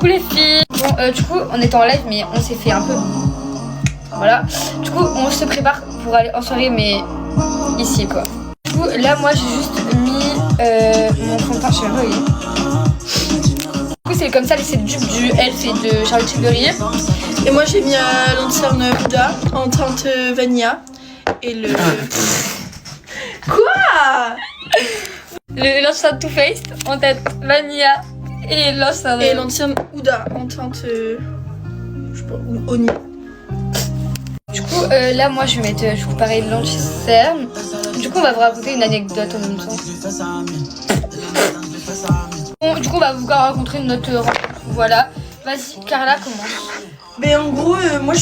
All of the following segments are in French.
Coucou les filles. Bon, du coup, on est en live, mais on s'est fait un peu. Voilà. Du coup, on se prépare pour aller en soirée, mais ici quoi. Du coup, là, moi, j'ai juste mis mon fond de teint. Je sais même pas où il est. Du coup, c'est comme ça, c'est le dupe du Elf et de Charlotte Tilbury. Et moi, j'ai mis un lanterne Huda en teinte vanilla. Et le. Quoi? Le lanterne Too Faced en tête vanilla et lanterne. Et lanterne Huda en teinte. Je sais pas, ou Oni. Du coup, là, moi, je vais mettre, pareil, l'anti-cerne. Du coup, on va vous raconter une anecdote en même temps. Bon, du coup, on va vous raconter notre rencontre. Voilà. Vas-y, Carla, commence. Mais en gros, moi,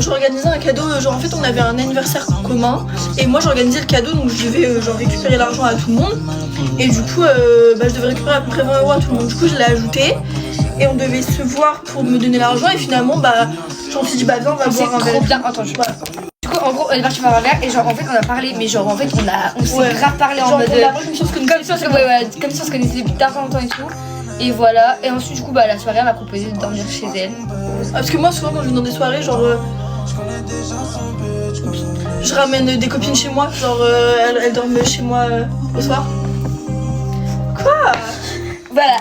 j'organisais un cadeau. Genre, en fait, on avait un anniversaire commun. Et moi, j'organisais le cadeau. Donc, je devais récupérer l'argent à tout le monde. Et du coup, je devais récupérer à peu près 20 € à tout le monde. Du coup, je l'ai ajouté. Et on devait se voir pour me donner l'argent. Et finalement, j'en suis dit, viens, on va boire un verre. C'est trop bien. Attends, voilà. Du coup, en gros, on est parti boire un verre. Et genre, en fait, on a parlé. Mais genre, en fait, on s'est grave parlé en mode. Comme si on se connaissait depuis tard longtemps et tout. Et voilà. Et ensuite, du coup, la soirée, elle m'a proposé de dormir chez elle. Parce que moi, souvent, quand je vais dans des soirées, je ramène des copines chez moi. Genre, elles dorment chez moi au soir. Quoi? Voilà.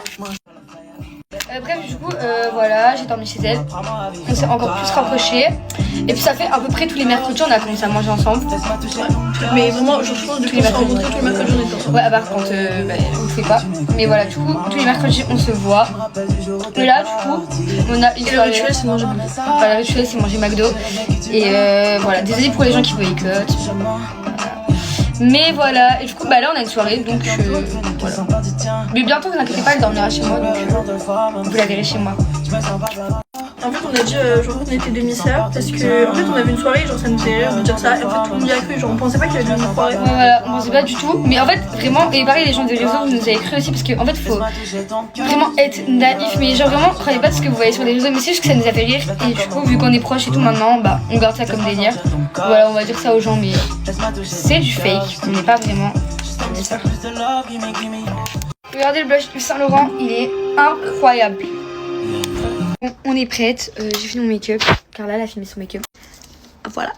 Bref, du coup, voilà, j'ai dormi chez elle. On s'est encore plus rapprochés. Et puis ça fait à peu près tous les mercredis, on a commencé à manger ensemble. Mais vraiment, je pense depuis qu'on s'est rencontrés, tous les mercredis, on est ensemble. Ouais, à part quand on le fait pas. Mais voilà, du coup, tous les mercredis, on se voit. Et là, du coup, on a une soirée. Le rituel, c'est manger McDo. Enfin, le rituel, c'est manger McDo. Et voilà, désolé pour les gens qui boycottent. Mais voilà, et du coup, là, on a une soirée, donc voilà. Mais bientôt, vous inquiétez pas, elle dormira chez moi, donc vous la verrez chez moi. En fait, on a dit on était demi-sœurs parce que en fait, on avait une soirée, ça nous fait rire de dire ça. Et en fait, tout le monde y a cru, on pensait pas qu'il y avait une soirée. Ouais, voilà, on pensait pas du tout. Mais en fait, vraiment, et pareil, les gens des réseaux, vous nous avez cru aussi parce qu'en fait, faut vraiment être naïf. Mais genre, vraiment, croyez pas de ce que vous voyez sur les réseaux. Mais c'est juste que ça nous a fait rire. Et du coup, vu qu'on est proches et tout maintenant, on garde ça comme délire. Voilà, on va dire ça aux gens, mais c'est du fake. On n'est pas vraiment ça. Regardez le blush du Saint-Laurent, il est incroyable. On est prête, j'ai fini mon make-up. Carla elle a filmé son make-up. Voilà.